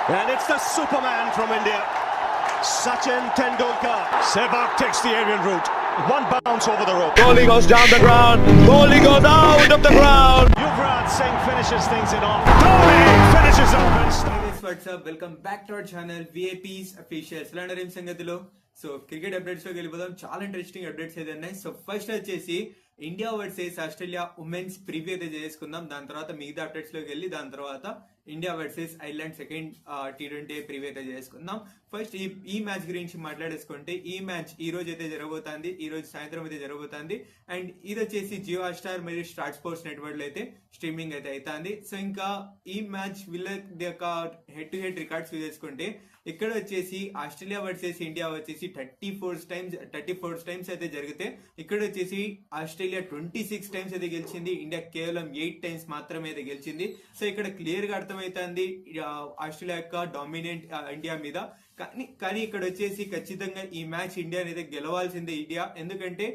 And it's the Superman from India, Sachin Tendulkar. Sehwag takes the aerial route. One bounce over the rope. Kohli goes down the ground. Kohli goes out of the ground. Yuvraj Singh finishes things it off. Dhoni finishes off and Hey, what's up? Welcome back to our channel VIPs Officials. ఇలాంటి ఏం సంగతిలో so cricket updates లోకి వెళ్ళిపోదాం. చాలా interesting updates అయితే ఉన్నాయి. So first వచ్చేసి India versus Australia women's preview అయితే చేసుకుందాం. దాని తర్వాత మిగతా అప్డేట్స్ లోకి వెళ్ళి దాని తర్వాత India versus Ireland second T20 preview అయితే చేసుకుందాం. ఫస్ట్ ఈ మ్యాచ్ గురించి మాట్లాడేసుకుంటే ఈ మ్యాచ్ ఈ రోజు అయితే జరగబోతుంది. ఈ రోజు సాయంత్రం అయితే జరగబోతుంది. అండ్ ఇది వచ్చేసి జియో హాట్‌స్టార్ మరియు స్టార్ స్పోర్ట్స్ నెట్వర్క్ లో అయితే స్ట్రీమింగ్ అయితే అవుతుంది. సో ఇంకా ఈ మ్యాచ్ వీళ్ళ యొక్క హెడ్ టు హెడ్ రికార్డ్స్ చేసుకుంటే ఇక్కడ వచ్చేసి ఆస్ట్రేలియా వర్సెస్ ఇండియా వచ్చేసి 34 టైమ్స్ అయితే జరిగితే ఇక్కడ వచ్చేసి ఆస్ట్రేలియా 26 టైమ్స్ అయితే గెలిచింది. ఇండియా కేవలం 8 టైమ్స్ మాత్రమే అయితే గెలిచింది. సో ఇక్కడ క్లియర్ గా అర్థమైతుంది ఆస్ట్రేలియా యొక్క డామినెంట్ ఇండియా మీద. కానీ ఇక్కడ వచ్చేసి ఖచ్చితంగా ఈ మ్యాచ్ ఇండియా అయితే గెలవాల్సిందే ఇండియా. ఎందుకంటే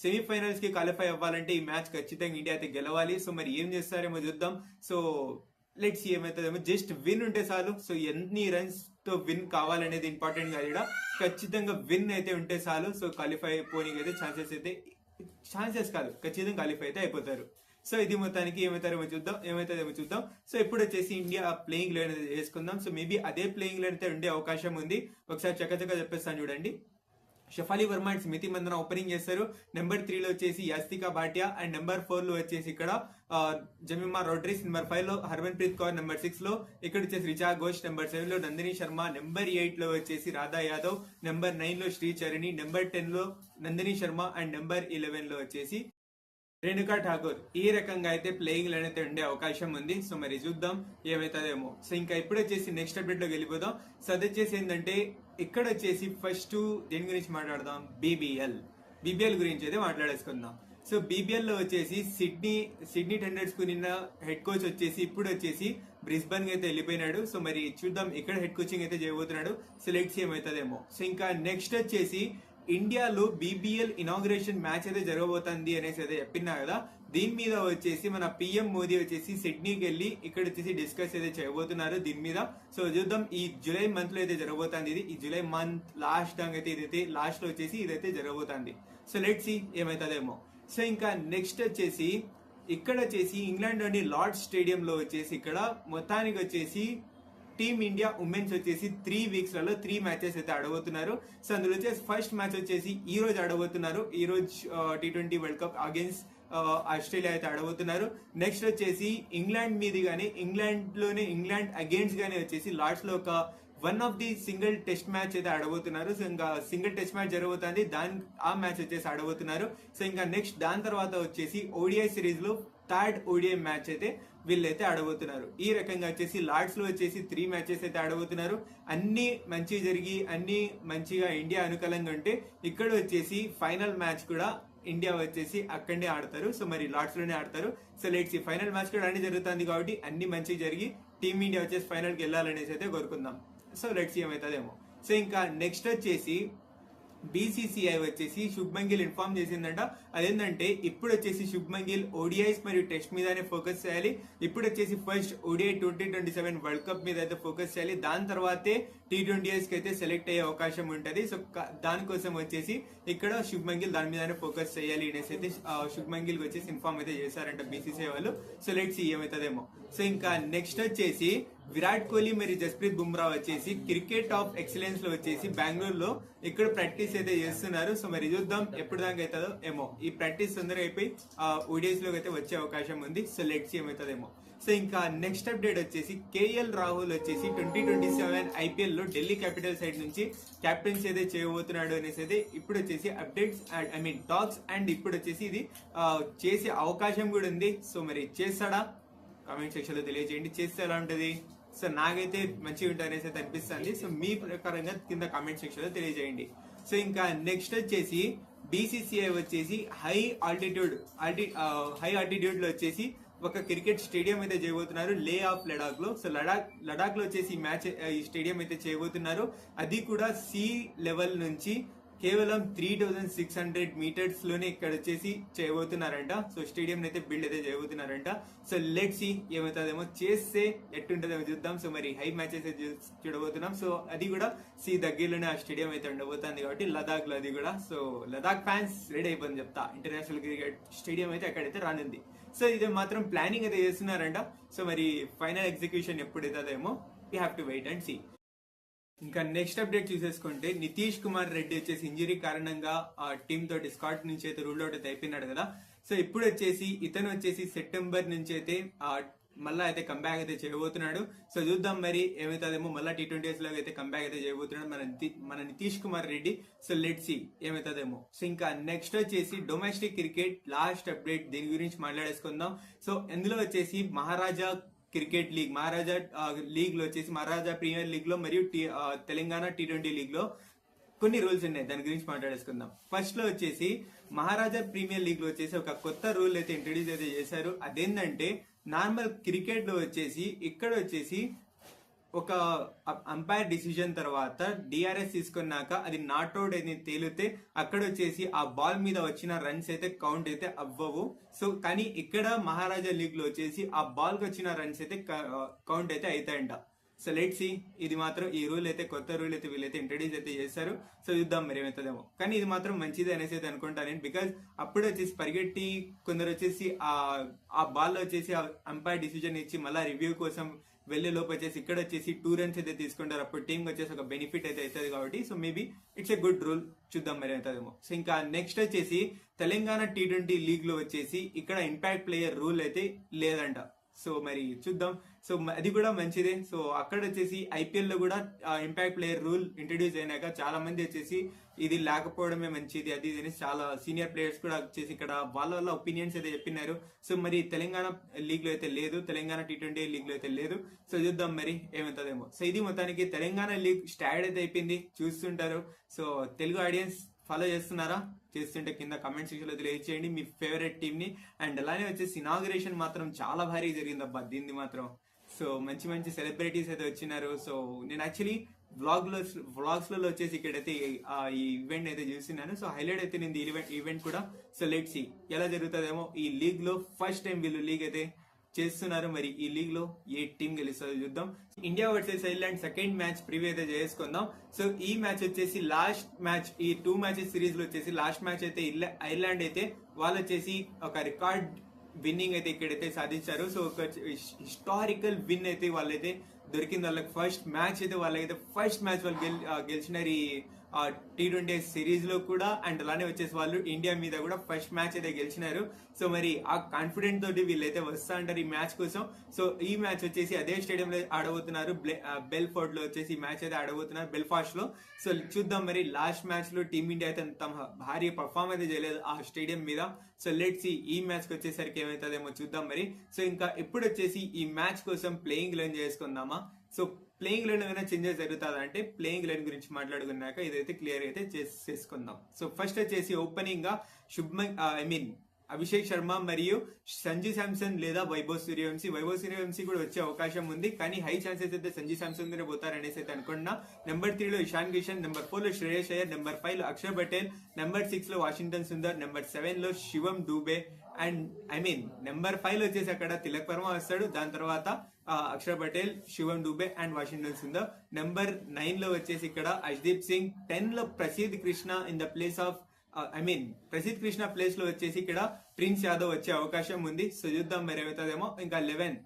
సెమీఫైనల్స్ కి క్వాలిఫై అవ్వాలంటే ఈ మ్యాచ్ ఖచ్చితంగా ఇండియా అయితే గెలవాలి. సో మరి ఏం చేస్తారేమో చూద్దాం. సో లెట్స్ సీ ఏమవుతుందేమో. జస్ట్ విన్ ఉంటే చాలు. సో ఎన్ని రన్స్ తో విన్ కావాలనేది ఇంపార్టెంట్ కాదు, ఇక్కడ ఖచ్చితంగా విన్ అయితే ఉంటే చాలు. సో క్వాలిఫై అయిపోనికి అయితే ఛాన్సెస్ కాదు, ఖచ్చితంగా క్వాలిఫై అయితే అయిపోతారు. సో ఇది మొత్తానికి ఏమవుతారేమో చూద్దాం. సో ఇప్పుడు వచ్చేసి ఇండియా ప్లేయింగ్ లైన్ అయితే చేసుకుందాం. సో మేబీ అదే ప్లేయింగ్ లైన్ అయితే ఉండే అవకాశం ఉంది. ఒకసారి చక్కచక్క చెప్పేస్తాను చూడండి. షఫాలి వర్మ అండ్ స్మృతి మందన ఓపెనింగ్ చేస్తారు. నెంబర్ 3 లో వచ్చేసి యాస్తికా భాటియా అండ్ నెంబర్ 4 లో వచ్చేసి ఇక్కడ జమీమా రోడ్రిస్, నెంబర్ 5 లో హర్మన్ ప్రీత్ కౌర్, నెంబర్ 6 లో ఇక్కడ వచ్చేసి రిచా ఘోష్, నెంబర్ 7 లో నందిని శర్మ, నెంబర్ 8 లో వచ్చేసి రాధా యాదవ్, నెంబర్ 9 లో శ్రీచరణి, నెంబర్ 10 లో నందిని శర్మ అండ్ నెంబర్ 11 లో వచ్చేసి రేణుకా ఠాకూర్. ఈ రకంగా అయితే ప్లేయింగ్ లైన్ అయితే ఉండే అవకాశం ఉంది. సో మరి చూద్దాం ఏమైతుందేమో. సో ఇంకా ఇప్పుడు వచ్చేసి నెక్స్ట్ అప్డేట్ లోకి వెళ్ళిపోదాం. సో అది వచ్చేసి ఏంటంటే ఇక్కడ వచ్చేసి ఫస్ట్ దేని గురించి మాట్లాడదాం, బీబీఎల్ గురించి అయితే మాట్లాడేసుకుందాం. సో బీబీఎల్ లో వచ్చేసి సిడ్నీ టెండర్స్ కు నిన్న హెడ్ కోచ్ వచ్చేసి ఇప్పుడు వచ్చేసి బ్రిస్బన్ అయితే వెళ్ళిపోయినాడు. సో మరి చూద్దాం ఇక్కడ హెడ్ కోచింగ్ అయితే చేయబోతున్నాడు. సెలెక్ట్ ఏమవుతుందేమో. సో ఇంకా నెక్స్ట్ వచ్చేసి ఇండియాలో బీబీఎల్ ఇనాగ్రేషన్ మ్యాచ్ అయితే జరగబోతుంది అనేసి అయితే చెప్పినా కదా. దీని మీద వచ్చేసి మన పిఎం మోదీ వచ్చేసి సిడ్నీకి వెళ్ళి ఇక్కడ వచ్చేసి డిస్కస్ అయితే చేయబోతున్నారు దీని మీద. సో చూద్దాం ఈ జూలై మంత్ లో అయితే జరగబోతుంది. ఇది ఈ జూలై మంత్ లాస్ట్ దాకా అయితే ఇదైతే లాస్ట్ లో వచ్చేసి ఇదైతే జరగబోతుంది. సో లెట్స్ సీ ఏమైతుందేమో. సో ఇంకా నెక్స్ట్ వచ్చేసి ఇక్కడ వచ్చేసి ఇంగ్లాండ్ లోని లార్డ్స్ స్టేడియం లో వచ్చేసి ఇక్కడ మొత్తానికి వచ్చేసి టీమ్ ఇండియా ఉమెన్స్ వచ్చేసి 3 వీక్స్ లలో 3 మ్యాచెస్ అయితే ఆడబోతున్నారు. సో అందులో వచ్చేసి ఫస్ట్ మ్యాచ్ వచ్చేసి ఈ రోజు ఆడబోతున్నారు. ఈ రోజు T20 world cup against Australia అయితే ఆడబోతున్నారు. నెక్స్ట్ వచ్చేసి ఇంగ్లాండ్ మీది గానీ ఇంగ్లాండ్ అగేన్స్ట్ గానీ వచ్చేసి లార్డ్స్ లో ఒక one of the single test match అయితే ఆడబోతున్నారు. సో ఇంకా సింగిల్ టెస్ట్ మ్యాచ్ జరగబోతుంది, ఆ మ్యాచ్ వచ్చేసి ఆడబోతున్నారు. సో ఇంకా నెక్స్ట్ దాని తర్వాత వచ్చేసి ఓడిఐ సిరీస్ లో థర్డ్ ఓడిఐ మ్యాచ్ అయితే వీళ్ళైతే ఆడబోతున్నారు. ఈ రకంగా వచ్చేసి లార్డ్స్ లో వచ్చేసి 3 మ్యాచెస్ అయితే ఆడబోతున్నారు. అన్ని మంచిగా జరిగి అన్ని మంచిగా ఇండియా అనుకూలంగా ఉంటే ఇక్కడ వచ్చేసి ఫైనల్ మ్యాచ్ కూడా ఇండియా వచ్చేసి అక్కడనే ఆడతారు. సో మరి లార్డ్స్ లోనే ఆడతారు. So let's see final match కూడా అన్ని జరుగుతుంది కాబట్టి అన్ని మంచిగా జరిగి టీమ్ ఇండియా వచ్చేసి ఫైనల్ కి వెళ్ళాలనేసి అయితే కోరుకుందాం. సో లెట్స్ సీ ఏమవుతుందేమో. సో ఇంకా నెక్స్ట్ వచ్చేసి బీసీసీఐ వచ్చేసి శుభ్మన్ గిల్ ఇన్ఫార్మ్ చేసిందంట. అదేంటంటే ఇప్పుడు వచ్చేసి శుభ్మన్ గిల్ ఓడిఐస్ మరియు టెస్ట్ మీదనే ఫోకస్ చేయాలి. ఇప్పుడు వచ్చేసి ఫస్ట్ ఓడిఐ 2027 వరల్డ్ కప్ మీద అయితే ఫోకస్ చేయాలి. దాని తర్వాతే T20s కి అయితే సెలెక్ట్ అయ్యే అవకాశం ఉంటది. సో దానికోసం వచ్చేసి ఇక్కడ శుభ్మన్ గిల్ దాని మీదనే ఫోకస్ చేయాలి అనేసి అయితే శుభ్మన్ గిల్ వచ్చేసి ఇన్ఫార్మ్ అయితే చేశారంట బీసీసీఐ వాళ్ళు. సో లెట్స్ సీ ఏమవుతుందేమో. సో ఇంకా నెక్స్ట్ వచ్చేసి విరాట్ కోహ్లీ మరియు జస్ప్రీత్ బుమ్రా వచ్చేసి క్రికెట్ ఆఫ్ ఎక్సలెన్స్ లో వచ్చేసి బెంగళూరులో ఇక్కడ ప్రాక్టీస్ అయితే చేస్తున్నారు. సో మరి చూద్దాం ఎప్పుడు దాకా అవుతుందో ఏమో. ఈ ప్రాక్టీస్ తొందరగా అయిపోయి ఓడిఐస్ లోకి అయితే వచ్చే అవకాశం ఉంది. సో లెట్స్ సీ ఏమవుతుందేమో. సో ఇంకా నెక్స్ట్ అప్డేట్ వచ్చేసి కేఎల్ రాహుల్ వచ్చేసి 2027 ఐపీఎల్ లో ఢిల్లీ క్యాపిటల్ సైడ్ నుంచి కెప్టెన్సీ అయితే చేయబోతున్నాడు అనేసి అయితే ఇప్పుడు వచ్చేసి అప్డేట్స్ టాక్స్ అండ్ ఇప్పుడు వచ్చేసి ఇది చేసే అవకాశం కూడా ఉంది. సో మరి చేస్తాడా కామెంట్ సెక్షన్ లో తెలియజేయండి. చేస్తే ఎలా ఉంటది. సో నాకైతే మంచిగా ఉంటుంది అనేసి అయితే అనిపిస్తుంది. సో మీ ప్రకారంగా కింద కామెంట్ సెక్షన్ లో తెలియజేయండి. సో ఇంకా నెక్స్ట్ వచ్చేసి బీసీసీఐ వచ్చేసి హై ఆల్టిట్యూడ్ లో వచ్చేసి ఒక క్రికెట్ స్టేడియం అయితే చేయబోతున్నారు లే ఆఫ్ లడాక్ లో. సో లడాక్ లో వచ్చేసి ఈ స్టేడియం అయితే చేయబోతున్నారు. అది కూడా సీ లెవెల్ నుంచి కేవలం 3600 మీటర్స్ లోనే ఇక్కడ వచ్చేసి చేయబోతున్నారంట. సో స్టేడియం అయితే బిల్డ్ అయితే చేయబోతున్నారంట. సో లెట్ సి ఏమవుతుందేమో, చేస్తే ఎట్టుంటుందేమో చూద్దాం. సో మరి హై మ్యాచెస్ చూడబోతున్నాం. సో అది కూడా దగ్గరలోనే ఆ స్టేడియం అయితే ఉండబోతుంది కాబట్టి లదాఖ్ లో అది కూడా. సో లదాఖ్ ఫ్యాన్స్ రెడీ అయిపోయింది చెప్తా. ఇంటర్నేషనల్ క్రికెట్ స్టేడియం అయితే అక్కడైతే రానుంది. సో ఇది మాత్రం ప్లానింగ్ అయితే చేస్తున్నారంట. సో మరి ఫైనల్ ఎగ్జిక్యూషన్ ఎప్పుడు అవుతుందేమో we have to wait and see. ఇంకా నెక్స్ట్ అప్డేట్ చూసేసుకుంటే, నితీష్ కుమార్ రెడ్డి వచ్చేసి ఇంజరీ కారణంగా ఆ టీమ్ తోటి స్కాట్ నుంచి అయితే రూల్ అవుట్ అయితే అయిపోయినాడు కదా. సో ఇప్పుడు వచ్చేసి ఇతను వచ్చేసి సెప్టెంబర్ నుంచి అయితే మళ్ళా అయితే కంబ్యాక్ అయితే చేయబోతున్నాడు. సో చూద్దాం మరి ఏమవుతుందేమో, మళ్ళీ T20s లో అయితే కంబ్యాక్ అయితే చేయబోతున్నాడు మన Nitish Kumar Reddy. So let see ఏమవుతుందేమో. సో ఇంకా నెక్స్ట్ వచ్చేసి డొమెస్టిక్ క్రికెట్ లాస్ట్ అప్డేట్, దీని గురించి మాట్లాడేసుకుందాం. సో ఇందులో వచ్చేసి Maharaja cricket league, Maharaja league లో వచ్చేసి మహారాజా ప్రీమియర్ లీగ్ లో మరియు తెలంగాణ T20 లీగ్ లో కొన్ని రూల్స్ ఉన్నాయి. దాని గురించి మాట్లాడేసుకుందాం. ఫస్ట్ లో వచ్చేసి మహారాజా ప్రీమియర్ లీగ్ లో వచ్చేసి ఒక కొత్త రూల్ అయితే ఇంట్రడ్యూస్ అయితే చేశారు. అదేంటంటే, నార్మల్ క్రికెట్ లో వచ్చేసి ఇక్కడ వచ్చేసి ఒక అంపైర్ డిసిజన్ తర్వాత డిఆర్ఎస్ తీసుకున్నాక అది నాట్ అవుట్ అని తేలితే అక్కడ వచ్చేసి ఆ బాల్ మీద వచ్చిన రన్స్ అయితే కౌంట్ అయితే అవ్వవు. సో కానీ ఇక్కడ మహారాజా లీగ్ లో వచ్చేసి ఆ బాల్ కి వచ్చిన రన్స్ అయితే కౌంట్ అయితే అవుతాయంట. సో లెట్ సి, ఇది మాత్రం ఈ రూల్ అయితే కొత్త రూల్ అయితే వీళ్ళైతే ఇంట్రడ్యూస్ అయితే చేశారు. సో చూద్దాం మరి ఏమవుతుందేమో. కానీ ఇది మాత్రం మంచిది అనేసి అయితే అనుకుంటాను నేను. బికాజ్ అప్పుడు వచ్చేసి పరిగెట్టి కొందరు వచ్చేసి ఆ బాల్ లో వచ్చేసి అంపైర్ డిసిజన్ ఇచ్చి మళ్ళీ రివ్యూ కోసం వెళ్లే లోపు వచ్చేసి ఇక్కడ వచ్చేసి 2 runs అయితే తీసుకుంటారు. అప్పుడు టీమ్ వచ్చేసి ఒక బెనిఫిట్ అయితే అవుతుంది కాబట్టి. So maybe it's a good rule. చూద్దాం మరి అవుతుందేమో. సో ఇంకా నెక్స్ట్ వచ్చేసి తెలంగాణ T20 లీగ్ లో వచ్చేసి ఇక్కడ ఇంపాక్ట్ ప్లేయర్ రూల్ అయితే లేదంట. సో మరి చూద్దాం. సో అది కూడా మంచిదే. సో అక్కడ వచ్చేసి ఐపీఎల్ లో కూడా ఇంపాక్ట్ ప్లేయర్ రూల్ ఇంట్రడ్యూస్ అయినాక చాలా మంది వచ్చేసి ఇది లేకపోవడమే మంచిది అది ఇది అని చాలా సీనియర్ ప్లేయర్స్ కూడా వచ్చేసి ఇక్కడ వాళ్ళ ఒపీనియన్స్ అయితే చెప్పినారు. సో మరి తెలంగాణ లీగ్ లో అయితే లేదు, తెలంగాణ T20 లీగ్ లో అయితే లేదు. సో చూద్దాం మరి ఏమవుతుందేమో. సో ఇది మొత్తానికి తెలంగాణ లీగ్ స్టార్ట్ అయితే అయిపోయింది, చూస్తుంటారు. సో తెలుగు ఆడియన్స్ ఫాలో చేస్తున్నారా? చేస్తుంటే కింద కమెంట్ సెక్షన్ లో తెలియజేయండి మీ ఫేవరెట్ టీమ్ ని. అండ్ అలానే వచ్చేసి ఇనాగ్రేషన్ మాత్రం చాలా భారీ జరిగింది అబ్బా దీన్ని మాత్రం. సో మంచి మంచి సెలబ్రిటీస్ అయితే వచ్చినారు. సో నేను యాక్చువల్లీ వ్లాగ్స్ లో వచ్చేసి ఇక్కడైతే ఈ ఈవెంట్ అయితే చూస్తున్నాను. సో హైలైట్ అయితే నేను ఈవెంట్ కూడా. సో లెట్ సి ఎలా జరుగుతుందేమో. ఈ లీగ్ లో ఫస్ట్ టైం వీళ్ళు లీగ్ అయితే చేస్తున్నారు. మరి ఈ లీగ్ లో ఏ టీం గెలుస్తుందో చూద్దాం. India versus Ireland second match preview అయితే చేసుకుందాం. సో ఈ మ్యాచ్ వచ్చేసి లాస్ట్ మ్యాచ్, ఈ 2 మ్యాచెస్ సిరీస్ లో వచ్చేసి లాస్ట్ మ్యాచ్ అయితే ఐర్లాండ్ అయితే వాళ్ళు వచ్చేసి ఒక రికార్డ్ విన్నింగ్ అయితే ఇక్కడైతే సాధించారు. సో ఒక హిస్టారికల్ విన్ అయితే వాళ్ళైతే దొరికింది వాళ్ళకి. ఫస్ట్ మ్యాచ్ అయితే వాళ్ళకైతే ఫస్ట్ మ్యాచ్ వాళ్ళు గెలిచినారు ఈ T20 సిరీస్ లో కూడా. అండ్ అలానే వచ్చేసి వాళ్ళు ఇండియా మీద కూడా ఫస్ట్ మ్యాచ్ అయితే గెలిచినారు. సో మరి ఆ కాన్ఫిడెంట్ తోటి వీళ్ళైతే వస్తా అంటారు ఈ మ్యాచ్ కోసం. సో ఈ మ్యాచ్ వచ్చేసి అదే స్టేడియం లో ఆడబోతున్నారు, బెల్ఫోర్డ్ లో వచ్చేసి మ్యాచ్ అయితే ఆడబోతున్నారు, బెల్ఫాస్ట్ లో. సో చూద్దాం మరి. లాస్ట్ మ్యాచ్ లో టీమిండియా అయితే తమ భారీ పర్ఫార్మ్ అయితే చేయలేదు ఆ స్టేడియం మీద. సో లెట్ సి ఈ మ్యాచ్ కి వచ్చేసరికి ఏమవుతుందేమో చూద్దాం మరి. సో ఇంకా ఎప్పుడు వచ్చేసి ఈ మ్యాచ్ కోసం ప్లేయింగ్ లైన్ చేసుకుందామా. సో ప్లేయింగ్ లైన్ ఏమైనా చేంజెస్ జరుగుతుందా అంటే, ప్లేయింగ్ లైన్ గురించి మాట్లాడుకున్నాక ఇదైతే క్లియర్ అయితే చేసుకుందాం. సో ఫస్ట్ వచ్చేసి ఓపెనింగ్ గా అభిషేక్ శర్మ మరియు సంజు శాంసన్ లేదా వైభవ్ సూర్యవంశీ కూడా వచ్చే అవకాశం ఉంది. కానీ హై ఛాన్సెస్ అయితే సంజు శాంసన్ దగ్గర పోతారనేసి అయితే అనుకున్నా. నెంబర్ 3 లో ఇషాన్ కిషన్, నెంబర్ 4 లో శ్రేయస్ అయ్యర్, నెంబర్ 5 లో అక్షర్ పటేల్, నెంబర్ 6 లో వాషింగ్టన్ సుందర్, నెంబర్ 7 లో శివం దూబే. అండ్ నెంబర్ 5 లో వచ్చేసి అక్కడ తిలక్ వర్మ వస్తాడు. దాని తర్వాత అక్షర్ పటేల్, శివం దూబే అండ్ వాషింగ్టన్ సుందర్. నెంబర్ 9 లో వచ్చేసి ఇక్కడ అర్షదీప్ సింగ్, 10 లో Prasidh Krishna in the place of Prasidh Krishna place లో వచ్చేసి ఇక్కడ ప్రిన్స్ యాదవ్ వచ్చే అవకాశం ఉంది. సో చూద్దాం మరి ఏమవుతుందేమో. ఇంకా 11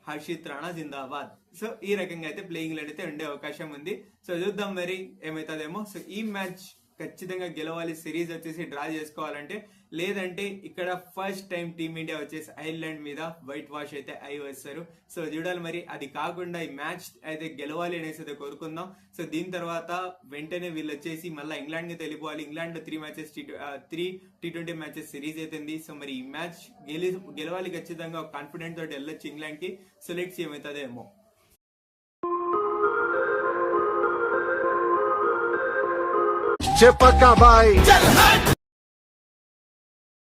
హర్షిత్ రాణా జిందాబాద్. సో ఈ రకంగా అయితే ప్లేయింగ్ లైన్ అయితే ఉండే అవకాశం ఉంది. సో చూద్దాం మరి ఏమవుతుందేమో. సో ఈ మ్యాచ్ ఖచ్చితంగా గెలవాలి, సిరీస్ వచ్చేసి డ్రా చేసుకోవాలంటే. లేదంటే ఇక్కడ ఫస్ట్ టైం టీమిండియా వచ్చేసి ఐర్లాండ్ మీద వైట్ వాష్ అయితే అయి వస్తారు. సో చూడాలి మరి. అది కాకుండా ఈ మ్యాచ్ అయితే గెలవాలి అనేసి అయితే కోరుకుందాం. సో దీని తర్వాత వెంటనే వీళ్ళు వచ్చేసి మళ్ళీ ఇంగ్లాండ్ కి వెళ్ళిపోవాలి. ఇంగ్లాండ్ లో 3 T20 మ్యాచెస్ సిరీస్ అవుతుంది. సో మరి ఈ మ్యాచ్ గెలవాలి ఖచ్చితంగా. కాన్ఫిడెంట్ తోటి వెళ్ళొచ్చు ఇంగ్లాండ్ కి. సో లెట్స్ ఏమవుతుందేమో. చెప్పక బాయ్.